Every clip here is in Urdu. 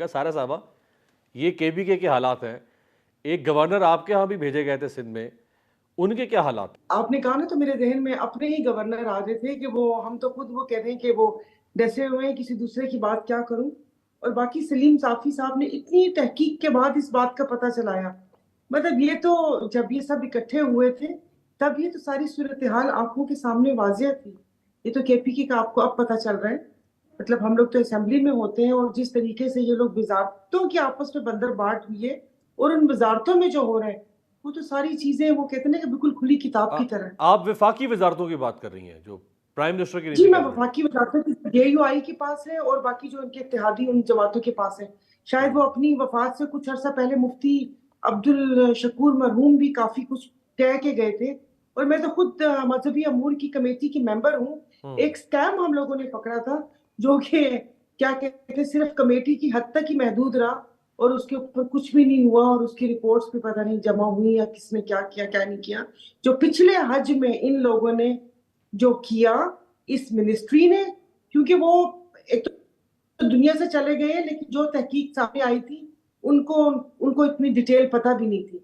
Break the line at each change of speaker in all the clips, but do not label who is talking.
گا. سارا صاحبہ, یہ کے بی کے حالات ہیں, ایک گورنر آپ کے ہاں بھی بھیجے گئے تھے سندھ میں, ان کے کیا حالات؟
آپ نے کہا نا تو میرے ذہن میں اپنے ہی گورنر آ رہے تھے کہ وہ ہم تو خود وہ کہتے ہیں کہ وہ ڈسے ہوئے ہیں, کسی دوسرے کی بات کیا کروں. اور باقی سلیم صافی صاحب نے اتنی تحقیق کے بعد اس بات کا پتہ چلایا, مطلب یہ تو جب یہ سب اکٹھے ہوئے تھے تب یہ تو ساری صورتحال آنکھوں کے سامنے واضح تھی. یہ تو کے پی کے کا آپ کو اب پتہ چل رہا ہے. مطلب ہم لوگ تو اسمبلی میں ہوتے ہیں, اور جس طریقے سے یہ لوگ وزارتوں کی آپس میں بندر بانٹ ہوئی ہے, اور ان وزارتوں میں جو ہو رہا ہے وہ تو ساری چیزیں وہ کہتے ہیں کہ بالکل کھلی کتاب کی طرح.
آپ وفاقی وزارتوں کی بات کر رہی ہیں جو پرائم منسٹر کی
جی
نیچے
میں
کیبنٹ؟
وفاقی وزارتوں کی جے یو آئی کے پاس ہے, اور باقی جو ان کے اتحادی ان جماعتوں کے پاس ہے. شاید وہ اپنی وفات سے کچھ عرصہ پہلے مفتی عبدالشکور مرحوم بھی کافی کچھ کہہ کے گئے تھے, اور میں تو خود مذہبی امور کی کمیٹی کی ممبر ہوں. ایک سکیم ہم لوگوں نے پکڑا تھا جو کہ کیا کہتے ہیں صرف کمیٹی کی حد تک ہی محدود رہا, اور اس کے اوپر کچھ بھی نہیں ہوا, اور اس کی رپورٹس بھی پتہ نہیں جمع ہوئی یا کس نے کیا کیا کیا نہیں کیا. جو پچھلے حج میں ان لوگوں نے جو کیا اس منسٹری نے, کیونکہ وہ ایک تو دنیا سے چلے گئے لیکن جو تحقیق سامنے آئی تھی ان کو اتنی ڈیٹیل پتہ بھی نہیں تھی.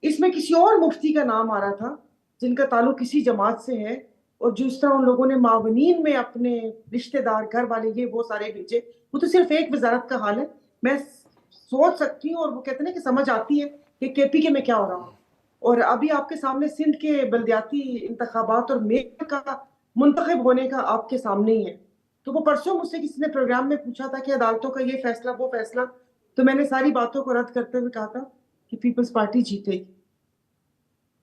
اس میں کسی اور مفتی کا نام آ رہا تھا جن کا تعلق کسی جماعت سے ہے, اور جس طرح ان لوگوں نے معاونین میں اپنے رشتہ دار گھر والے یہ وہ سارے بھیجے. وہ تو صرف ایک وزارت کا حال ہے, میں سوچ سکتی ہوں, اور وہ کہتے ہیں کہ سمجھ آتی ہے کہ کے پی کے میں کیا ہو رہا ہوں. اور ابھی آپ کے سامنے سندھ کے بلدیاتی انتخابات اور میئر کا منتخب ہونے کا آپ کے سامنے ہی ہے. تو وہ پرسوں مجھ سے کسی نے پروگرام میں پوچھا تھا کہ عدالتوں کا یہ فیصلہ وہ فیصلہ, تو میں نے ساری باتوں کو رد کرتے ہوئے کہا تھا کہ پیپلز پارٹی جیتے گی.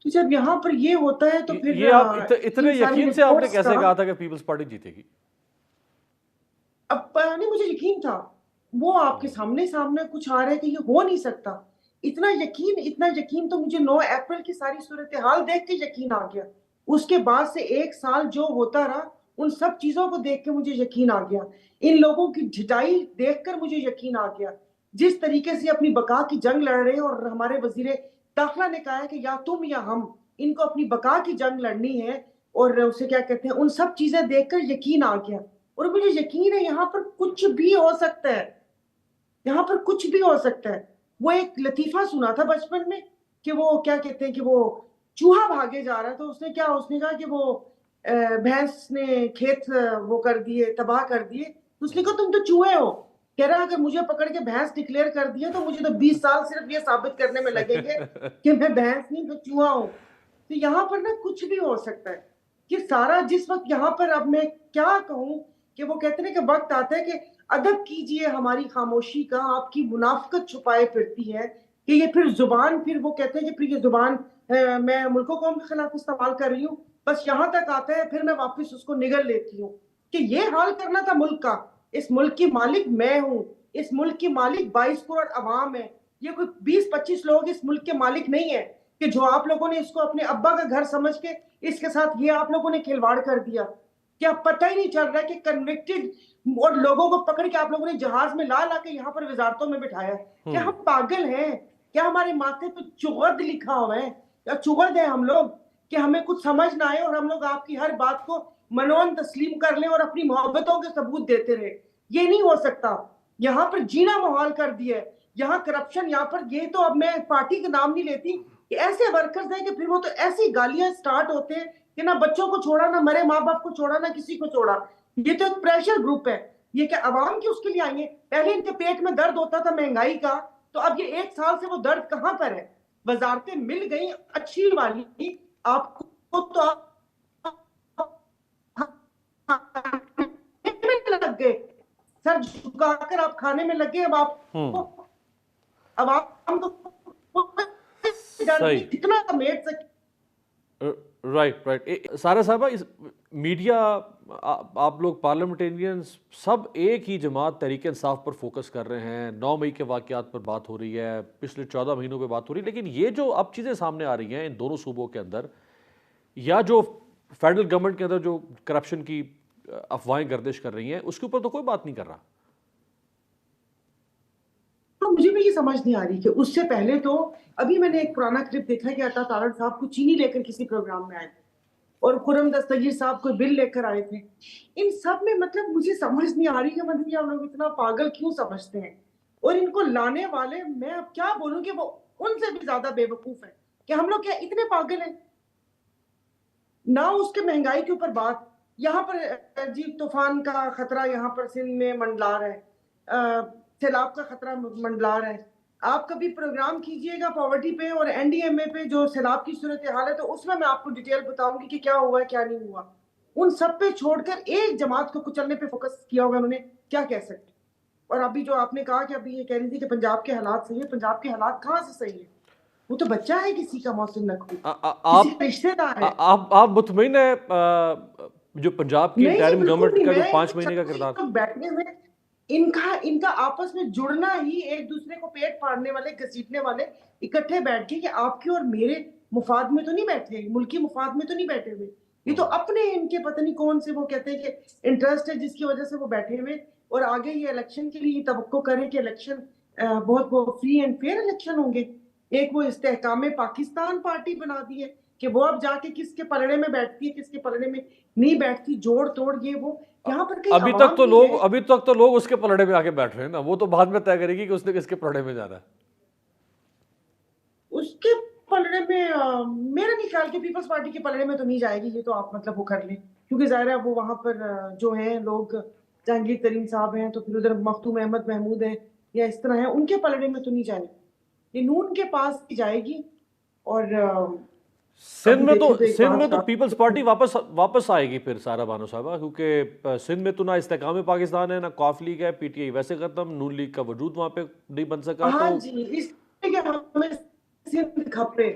تو جب یہاں پر یہ ہوتا ہے تو پھر
یہ آپ اتنے یقین سے آپ نے کیسے کہا تھا کہ پیپلز پارٹی جیتے گی؟
اب نہیں, مجھے یقین تھا, وہ آپ کے سامنے کچھ آ رہا ہے کہ یہ ہو نہیں سکتا. اتنا یقین تو مجھے 9 اپریل کی ساری صورتحال دیکھ کے یقین آ گیا. اس کے بعد سے ایک سال جو ہوتا رہا ان سب چیزوں کو دیکھ کے مجھے یقین آ گیا. ان لوگوں کی ڈھٹائی دیکھ کر مجھے یقین آ گیا. جس طریقے سے اپنی بقا کی جنگ لڑ رہے ہیں, اور ہمارے وزیر داخلہ نے کہا ہے کہ یا تم یا ہم, ان کو اپنی بقا کی جنگ لڑنی ہے, اور اسے کیا کہتے ہیں, ان سب چیزیں دیکھ کر یقین آ گیا. اور مجھے یقین ہے یہاں پر کچھ بھی ہو سکتا ہے, یہاں پر کچھ بھی ہو سکتا ہے. وہ ایک لطیفہ سنا تھا بچپن میں کہ وہ کیا کہتے ہیں کہ وہ چوہا بھاگے جا رہا ہے, تو اس نے کہا کہ وہ بھینس نے کھیت وہ کر دیے, تباہ کر دیے. اس نے کہا تم تو چوہے ہو. کہہ رہا اگر مجھے پکڑ کے بھینس ڈکلیئر کر دیا تو مجھے تو 20 سال صرف یہ ثابت کرنے میں لگیں گے کہ میں بھینس نہیں تو چوہا ہوں. تو یہاں پر نا کچھ بھی ہو سکتا ہے کہ سارا جس وقت یہاں پر, اب میں کیا کہوں کہ وہ کہتے ہیں کہ وقت آتا ہے کہ ادب کیجئے ہماری خاموشی کا, آپ کی منافقت چھپائے پھرتی ہے کہ یہ پھر زبان, پھر وہ کہتے ہیں کہ پھر یہ زبان میں ملک و قوم کے خلاف استعمال کر رہی ہوں, بس یہاں تک آتا ہے, پھر میں واپس اس کو نگل لیتی ہوں کہ یہ حال کرنا تھا ملک کا. اس ملک کی مالک میں ہوں, اس ملک کی مالک 22 کروڑ عوام ہے. یہ کوئی 20-25 لوگ اس ملک کے مالک نہیں ہے کہ جو آپ لوگوں نے اس کو اپنے ابا کا گھر سمجھ کے اس کے ساتھ یہ آپ لوگوں نے کھلواڑ کر دیا. کیا پتہ ہی نہیں چل رہا ہے کہ کنوکٹڈ اور لوگوں کو پکڑ کے آپ لوگوں نے جہاز میں لا کے یہاں پر وزارتوں میں بٹھایا. کیا ہم پاگل ہیں؟ کیا ہمارے ماتھے پہ چغد لکھا ہوا ہے, یا چغد ہے ہم لوگ کہ ہمیں کچھ سمجھ نہ آئے اور ہم لوگ آپ کی ہر بات کو منون تسلیم کر لیں اور اپنی محبتوں کے ثبوت دیتے رہے؟ یہ نہیں ہو سکتا. یہاں پر جینا محال کر دیا ہے, یہاں کرپشن, یہاں پر یہ تو اب میں پارٹی کا نام نہیں لیتی کہ ایسے ورکرز ہیں کہ پھر وہ تو ایسی گالیاں سٹارٹ ہوتے ہیں کہ نہ بچوں کو چھوڑا, نہ مرے ماں باپ کو چھوڑا, نہ کسی کو چھوڑا. یہ تو ایک پریشر گروپ ہے. یہ کہ عوام کی اس کے لیے آئی ہیں. پہلے ان کے پیٹ میں درد ہوتا تھا مہنگائی کا, تو اب یہ 1 سال سے وہ درد کہاں پر ہے؟ وزارتیں مل گئی اچھی والی آپ کو, تو لگ گئے سر جھکا کر آپ کھانے میں لگے. اب آپ عوام کو کتنا سمیٹ سکے.
رائٹ. سارا صاحبہ, میڈیا, آپ لوگ پارلیمنٹیرینز سب ایک ہی جماعت تحریک انصاف پر فوکس کر رہے ہیں. 9 مئی کے واقعات پر بات ہو رہی ہے, پچھلے 14 مہینوں پہ بات ہو رہی ہے, لیکن یہ جو اب چیزیں سامنے آ رہی ہیں ان دونوں صوبوں کے اندر, یا جو فیڈرل گورنمنٹ کے اندر جو کرپشن کی افواہیں گردش کر رہی ہیں, اس کے اوپر تو کوئی بات نہیں کر رہا.
مجھے بھی یہ سمجھ نہیں آ رہی کہ اس سے پہلے تو ابھی میں نے ایک پرانا کلپ دیکھا کہ عطا تارڑ صاحب کو چینی لے کر کسی پروگرام میں آئے تھے, اور خرم دستگیر صاحب کوئی بل لے کر آئے تھے. ان سب میں مطلب مجھے سمجھ نہیں آ رہی کہ مطلب ہم لوگ اتنا پاگل کیوں سمجھتے ہیں. اور ان کو لانے والے میں اب کیا بولوں کہ وہ ان سے بھی زیادہ بے وقوف ہیں کہ ہم لوگ کیا اتنے پاگل ہیں. نہ اس کے مہنگائی کے اوپر بات, یہاں پر جی طوفان کا خطرہ یہاں پر سندھ میں منڈلا رہا ہے, سیلاب کا خطرہ منڈلا رہا ہے. آپ کبھی پروگرام کیجئے گا پاورٹی پہ اور این ڈی ایم اے پہ جو سیلاب کی صورتحال ہے, تو اس میں آپ کو ڈیٹیل بتاؤں گی کہ کیا ہوا ہے کیا نہیں ہوا. ان سب پہ چھوڑ کر ایک جماعت کو کچلنے پہ فوکس کیا ہوگا انہوں نے, کیا کہہ سکتے. اور ابھی جو آپ نے کہا کہ ابھی یہ کہہ رہی تھی کہ پنجاب کے حالات صحیح ہے, پنجاب کے حالات کہاں سے صحیح ہے؟ وہ تو بچہ ہے کسی کا, محسن نقوی
آپ
کسی کا رشتہ دار ہے.
آپ مطمئن ہے جو پنجاب کی
نہیں
انٹرم
بالکل
گورنمنٹ
نہیں.
کا جو
میں
5 مہینے کا کردار,
تو بیٹھنے میں ان کا آپس میں جڑنا ہی, ایک دوسرے کو پیٹ پھاڑنے والے, گھسیٹنے والے اکٹھے بیٹھ کے کہ آپ کے اور میرے مفاد میں تو نہیں بیٹھے, ملکی مفاد میں تو نہیں بیٹھے ہوئے. یہ تو اپنے ان کے پتہ نہیں کون سے وہ کہتے ہیں کہ انٹرسٹ ہے جس کی وجہ سے وہ بیٹھے ہوئے, اور آگے یہ الیکشن کے لیے توقع کریں کہ الیکشن بہت فری اینڈ فیئر الیکشن ہوں گے. ایک وہ استحکام پاکستان پارٹی بنا دی ہے کہ وہ اب جا کے کس کے پلڑے میں بیٹھتی ہے کس کے پلڑے میں نہیں بیٹھتی, جوڑ توڑ یہ وہ. یہاں پر کہیں
ابھی تک تو لوگ اس کے پلڑے میں آ کے بیٹھ رہے ہیں نا, وہ تو بعد میں طے کرے گی کہ اس نے کس کے پلڑے میں جانا ہے.
اس کے پلڑے میں میرا نہیں خیال کہ پیپلز پارٹی کے پلڑے میں تو نہیں جائے گی. یہ تو آپ مطلب وہ کر لیں, کیونکہ ظاہر ہے وہ وہاں پر جو ہیں لوگ, جہانگیر ترین صاحب ہیں, تو پھر ادھر مختوم احمد محمود ہیں یا اس طرح ہیں, ان کے پلڑے میں تو نہیں جائے. یہ نون کے پاس جائے گی. اور
سندھ میں تو پیپلز پارٹی واپس آئے گی پھر سارا بانو صاحبہ, کیونکہ سندھ میں تو نہ استحکام پاکستان ہے, نہ قاف لیگ ہے, پی ٹی آئی ویسے ختم, نون لیگ کا وجود وہاں پہ نہیں بن سکا.
ہاں
تو
جی, اس لیے کہ ہمیں سندھ کھپے,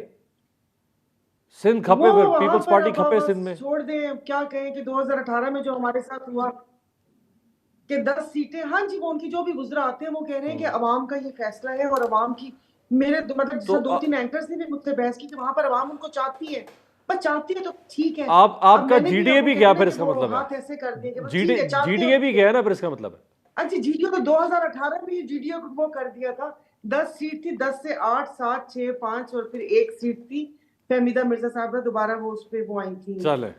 سندھ
وہ
کھپے, پھر
وہاں
پیپلز
پر
پارٹی کھپے سندھ میں.
بس چھوڑ دیں. کیا کہیں کہ 2018 میں جو ہمارے ساتھ ہوا کہ 10 سیٹیں, ہاں جی وہ ان کی جو بھی گزرا آتے ہیں وہ کہہ رہے ہیں کہ عوام کا یہ فیصلہ ہے, اور عوام کی, میرے مطلب جیسے 2-3 اینکرز نے بھی مجھ سے بحث کی کہ وہاں پر عوام ان کو چاہتی ہے, بس چاہتی ہے تو ٹھیک ہے.
آپ کا جی ڈی اے بھی گیا پھر اس کا مطلب
ہاتھ ایسے کر دیں کہ
ہے,
بس ٹھیک ہے
جی
چاہتے
ڈی اے بھی گیا نا پھر اس کا مطلب ہے.
اچھا جی ڈی او تو 2018 میں جی ڈی او کو وہ کر دیا تھا, 10 سیٹ تھی, 10 سے 8, 7, 6, 5 اور پھر 1 سیٹ تھی فہمیدہ مرزا صاحبہ, دوبارہ وہ اس پہ وہ آئی تھی.
چلے